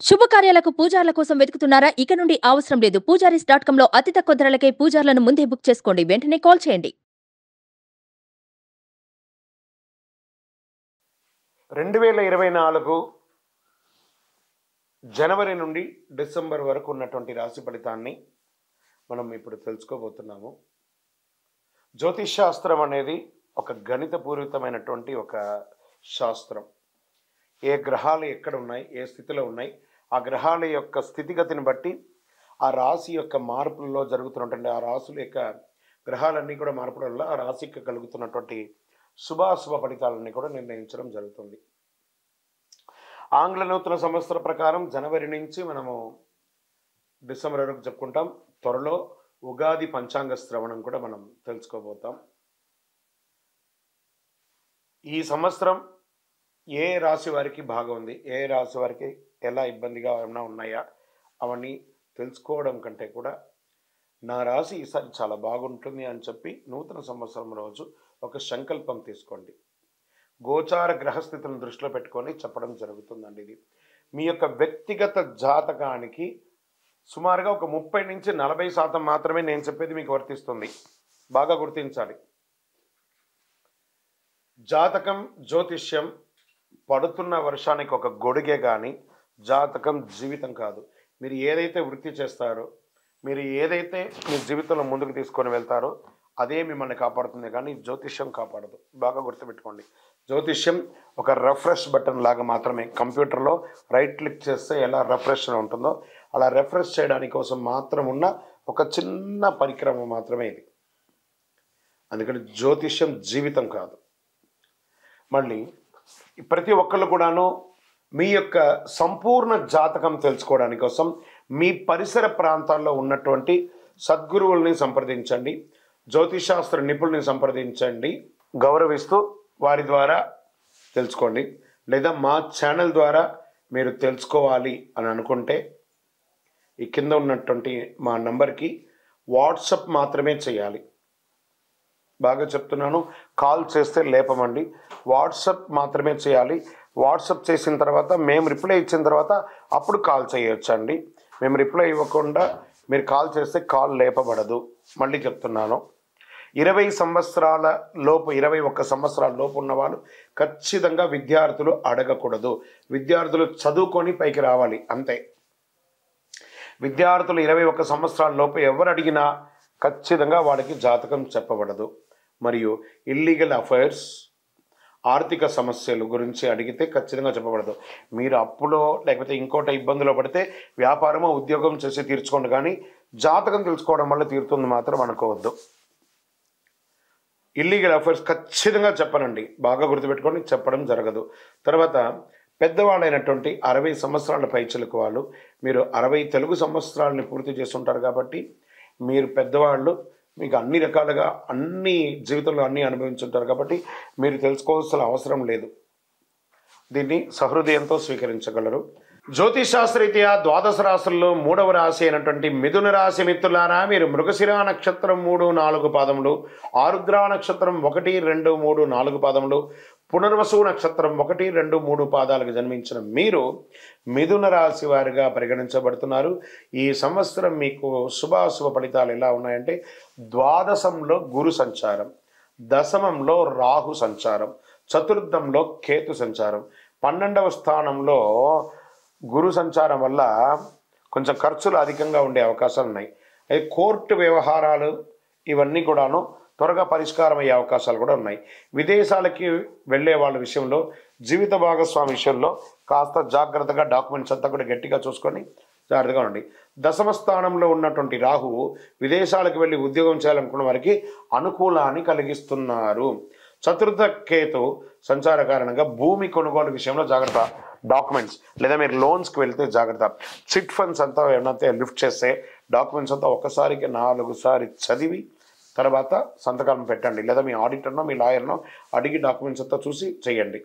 శుభకార్యాలకు పూజార్ల కోసం వెతుకుతున్నారా? ఇక నుండి అవసరం లేదు. పూజారీస్.com లో అతి తక్కువ ధరలకే పూజార్లను ముందే బుక్ చేసుకోండి. వెంటనే కాల్ చేయండి. 2024 జనవరి నుండి డిసెంబర్ వరకు ఉన్నటువంటి రాశి ఫలితాన్ని మనం ఇప్పుడు తెలుసుకోబోతున్నాము. జ్యోతిష్ శాస్త్రం అనేది ఒక గణితపూరితమైనటువంటి ఒక శాస్త్రం. ఏ గ్రహాలు ఎక్కడ ఉన్నాయి, ఏ స్థితిలో ఉన్నాయి, ఆ గ్రహాల యొక్క స్థితిగతిని బట్టి ఆ రాశి యొక్క మార్పులలో జరుగుతున్నటువంటి ఆ రాశుల యొక్క గ్రహాలన్నీ కూడా మార్పుల వల్ల ఆ రాశికి కలుగుతున్నటువంటి శుభాశుభ ఫలితాలన్నీ కూడా నిర్ణయించడం జరుగుతుంది. ఆంగ్ల నూతన సంవత్సర ప్రకారం జనవరి నుంచి మనము డిసెంబర్ వరకు చెప్పుకుంటాం. త్వరలో ఉగాది పంచాంగ శ్రవణం కూడా మనం తెలుసుకోబోతాం. ఈ సంవత్సరం ఏ రాశి వారికి బాగా ఉంది, ఏ రాశి వారికి ఎలా ఇబ్బందిగా ఏమైనా ఉన్నాయా అవన్నీ తెలుసుకోవడం కంటే కూడా నా రాశి ఈసారి చాలా బాగుంటుంది అని చెప్పి నూతన సంవత్సరం రోజు ఒక సంకల్పం తీసుకోండి. గోచార గ్రహస్థితులను దృష్టిలో పెట్టుకొని చెప్పడం జరుగుతుందండి. ఇది మీ యొక్క వ్యక్తిగత జాతకానికి సుమారుగా ఒక 30 నుంచి 40% మాత్రమే నేను చెప్పేది మీకు వర్తిస్తుంది. బాగా గుర్తించాలి. జాతకం, జ్యోతిష్యం పడుతున్న వర్షానికి ఒక గొడుగే కానీ జాతకం జీవితం కాదు. మీరు ఏదైతే వృత్తి చేస్తారో, మీరు ఏదైతే మీ జీవితంలో ముందుకు తీసుకొని వెళ్తారో అదే మిమ్మల్ని కాపాడుతుంది, కానీ జ్యోతిష్యం కాపాడదు. బాగా గుర్తుపెట్టుకోండి. జ్యోతిష్యం ఒక రిఫ్రెష్ బటన్ లాగా మాత్రమే. కంప్యూటర్లో రైట్ క్లిక్ చేస్తే ఎలా రిఫ్రెష్ ఉంటుందో అలా రిఫ్రెష్ చేయడానికి కోసం మాత్రం ఉన్న ఒక చిన్న పరికరం మాత్రమే ఇది. అందుకని జ్యోతిష్యం జీవితం కాదు. మళ్ళీ ప్రతి ఒక్కళ్ళు కూడాను మీ యొక్క సంపూర్ణ జాతకం తెలుసుకోవడానికి కోసం మీ పరిసర ప్రాంతాల్లో ఉన్నటువంటి సద్గురువుల్ని సంప్రదించండి, జ్యోతిషాస్త్ర నిపుణుల్ని సంప్రదించండి, గౌరవిస్తూ వారి ద్వారా తెలుసుకోండి. లేదా మా ఛానల్ ద్వారా మీరు తెలుసుకోవాలి అని అనుకుంటే ఈ కింద ఉన్నటువంటి మా నంబర్కి వాట్సప్ మాత్రమే చేయాలి. బాగా చెప్తున్నాను, కాల్ చేస్తే లేపమండి. వాట్సప్ మాత్రమే చేయాలి. వాట్సప్ చేసిన తర్వాత మేము రిప్లై ఇచ్చిన తర్వాత అప్పుడు కాల్ చేయొచ్చండి. మేము రిప్లై ఇవ్వకుండా మీరు కాల్ చేస్తే కాల్ లేపబడదు. మళ్ళీ చెప్తున్నాను, 20 సంవత్సరాల లోపు 21 సంవత్సరాల లోపు ఉన్నవాళ్ళు ఖచ్చితంగా విద్యార్థులు అడగకూడదు. విద్యార్థులు చదువుకొని పైకి రావాలి అంతే. విద్యార్థులు 21 సంవత్సరాల లోపు ఎవరు అడిగినా ఖచ్చితంగా వాడికి జాతకం చెప్పబడదు. మరియు ఇల్లీగల్ అఫైర్స్, ఆర్థిక సమస్యల గురించి అడిగితే ఖచ్చితంగా చెప్పబడదు. మీరు అప్పులో లేకపోతే ఇంకోటి ఇబ్బందులో పడితే వ్యాపారమో ఉద్యోగం చేసి తీర్చుకోండి, కానీ జాతకం తెలుసుకోవడం వల్ల తీరుతుంది మాత్రం అనుకోవద్దు. ఇల్లీగల్ అఫైర్స్ ఖచ్చితంగా చెప్పనండి. బాగా గుర్తుపెట్టుకొని చెప్పడం జరగదు. తర్వాత పెద్దవాళ్ళైనటువంటి 60 సంవత్సరాల పైచిలకు వాళ్ళు, మీరు 60 తెలుగు సంవత్సరాలని పూర్తి చేస్తుంటారు కాబట్టి మీరు పెద్దవాళ్ళు, మీకు అన్ని రకాలుగా అన్ని జీవితంలో అన్నీ అనుభవించుంటారు కాబట్టి మీరు తెలుసుకోవాల్సిన అవసరం లేదు. దీన్ని సహృదయంతో స్వీకరించగలరు. జ్యోతిషాస్త్రరీత్యా ద్వాదశ రాశుల్లో 3వ రాశి అయినటువంటి మిథున రాశి మిత్రులారా, మీరు మృగశిర నక్షత్రం 3, 4 పాదములు, ఆరుద్ర నక్షత్రం 1, 2, 3, 4 పాదములు, పునర్వసు నక్షత్రం 1, 2, 3 పాదాలకు జన్మించిన మీరు మిథున రాశి వారిగా పరిగణించబడుతున్నారు. ఈ సంవత్సరం మీకు శుభాశుభ ఫలితాలు ఎలా ఉన్నాయంటే, ద్వాదశంలో గురు సంచారం, దశమంలో రాహు సంచారం, చతుర్థంలో కేతు సంచారం, 12వ స్థానంలో గురు సంచారం వల్ల కొంచెం ఖర్చులు అధికంగా ఉండే అవకాశాలు ఉన్నాయి. అయితే కోర్టు వ్యవహారాలు ఇవన్నీ కూడాను త్వరగా పరిష్కారం అయ్యే అవకాశాలు కూడా ఉన్నాయి. విదేశాలకి వెళ్ళే వాళ్ళ విషయంలో, జీవిత భాగస్వామి విషయంలో కాస్త జాగ్రత్తగా డాక్యుమెంట్స్ అంతా కూడా గట్టిగా చూసుకొని జాగ్రత్తగా ఉండండి. దశమ స్థానంలో ఉన్నటువంటి రాహువు విదేశాలకు వెళ్ళి ఉద్యోగం చేయాలనుకున్న వారికి అనుకూలాన్ని కలిగిస్తున్నారు. చతుర్థ కేతు సంచార కారణంగా భూమి కొనుగోలు విషయంలో జాగ్రత్త. డాక్యుమెంట్స్ లేదా మీరు లోన్స్కి వెళ్తే జాగ్రత్త. చిట్ ఫండ్స్ అంతా ఏమైనా లిఫ్ట్ చేస్తే డాక్యుమెంట్స్ అంతా ఒక్కసారికి 4 సారి చదివి తర్వాత సంతకాలను పెట్టండి. లేదా మీ ఆడిటర్నో మీ లాయర్నో అడిగి డాక్యుమెంట్స్ అంతా చూసి చేయండి.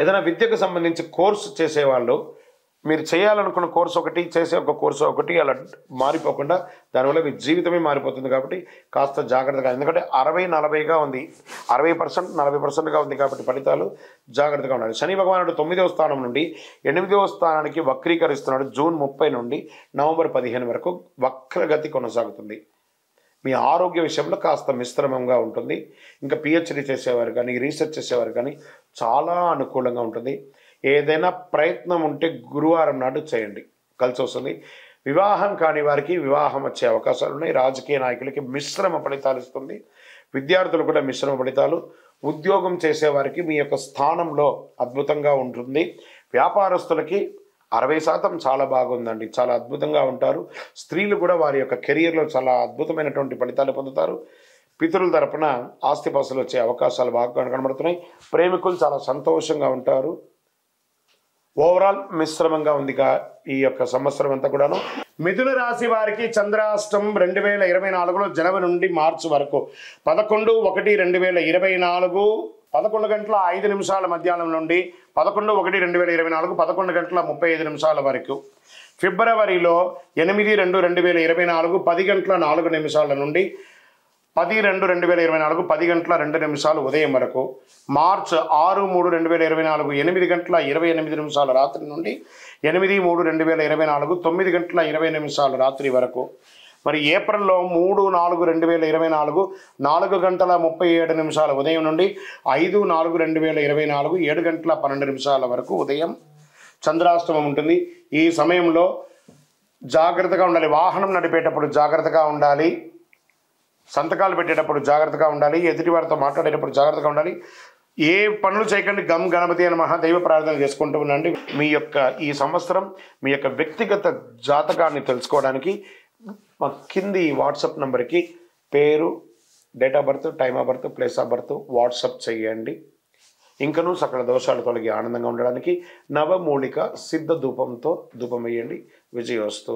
ఏదైనా విద్యకు సంబంధించి కోర్సు చేసేవాళ్ళు మీరు చేయాలనుకున్న కోర్సు ఒకటి, చేసే ఒక కోర్సు ఒకటి అలా మారిపోకుండా దానివల్ల మీ జీవితమే మారిపోతుంది. కాబట్టి కాస్త జాగ్రత్తగా, ఎందుకంటే 60-40గా ఉంది, 60% 40%గా ఉంది కాబట్టి ఫలితాలు జాగ్రత్తగా ఉండాలి. శని భగవానుడు 9వ స్థానం నుండి 8వ స్థానానికి వక్రీకరిస్తున్నాడు. జూన్ 30 నుండి నవంబర్ 15 వరకు వక్రగతి కొనసాగుతుంది. మీ ఆరోగ్య విషయంలో కాస్త మిశ్రమంగా ఉంటుంది. ఇంకా పిహెచ్డి చేసేవారు కానీ, రీసెర్చ్ చేసేవారు కానీ చాలా అనుకూలంగా ఉంటుంది. ఏదైనా ప్రయత్నం ఉంటే గురువారం నాడు చేయండి, కలిసి వస్తుంది. వివాహం కాని వారికి వివాహం వచ్చే అవకాశాలు ఉన్నాయి. రాజకీయ నాయకులకి మిశ్రమ ఫలితాలు ఇస్తుంది. విద్యార్థులు కూడా మిశ్రమ ఫలితాలు. ఉద్యోగం చేసేవారికి మీ యొక్క స్థానంలో అద్భుతంగా ఉంటుంది. వ్యాపారస్తులకి 60% చాలా బాగుందండి, చాలా అద్భుతంగా ఉంటారు. స్త్రీలు కూడా వారి యొక్క కెరియర్లో చాలా అద్భుతమైనటువంటి ఫలితాలు పొందుతారు. పితరుల తరపున ఆస్తిపాస్తులు వచ్చే అవకాశాలు బాగా కనబడుతున్నాయి. ప్రేమికులు చాలా సంతోషంగా ఉంటారు. ఓవరాల్ మిశ్రమంగా ఉందిగా ఈ యొక్క సంవత్సరం అంతా కూడాను. మిథున రాశి వారికి చంద్రాష్టం 2024లో జనవరి నుండి మార్చి వరకు 11/1/2024 11 గంటల 5 నిమిషాల మధ్యాహ్నం నుండి 11/1/2024 11 గంటల 35 నిమిషాల వరకు. ఫిబ్రవరిలో 8/2/2024 10 గంటల 4 నిమిషాల నుండి 10/2/2024 10 గంటల 2 నిమిషాలు ఉదయం వరకు. మార్చ్ 6/3/2024 8 గంటల 28 నిమిషాల రాత్రి నుండి 8/3/2024 9 గంటల 20 నిమిషాల రాత్రి వరకు. మరి ఏప్రిల్లో 3/4/2024 4 గంటల 37 నిమిషాల ఉదయం నుండి 5/4/2024 7 గంటల 12 నిమిషాల వరకు ఉదయం చంద్రాష్టమం ఉంటుంది. ఈ సమయంలో జాగ్రత్తగా ఉండాలి. వాహనం నడిపేటప్పుడు జాగ్రత్తగా ఉండాలి. సంతకాలు పెట్టేటప్పుడు జాగ్రత్తగా ఉండాలి. ఎదుటివారితో మాట్లాడేటప్పుడు జాగ్రత్తగా ఉండాలి. ఏ పనులు చేయకండి. గం గణపతి అని దైవ ప్రార్థన చేసుకుంటూ ఉండండి. మీ యొక్క ఈ సంవత్సరం మీ యొక్క వ్యక్తిగత జాతకాన్ని తెలుసుకోవడానికి మా కింది వాట్సాప్ నెంబర్కి పేరు, date of birth, time of birth, place of birth WhatsApp చేయండి. ఇంకనూ సకల దోషాలు తొలగి ఆనందంగా ఉండడానికి నవమూలిక సిద్ధ ధూపంతో ధూపం వేయండి. విజయోస్తు.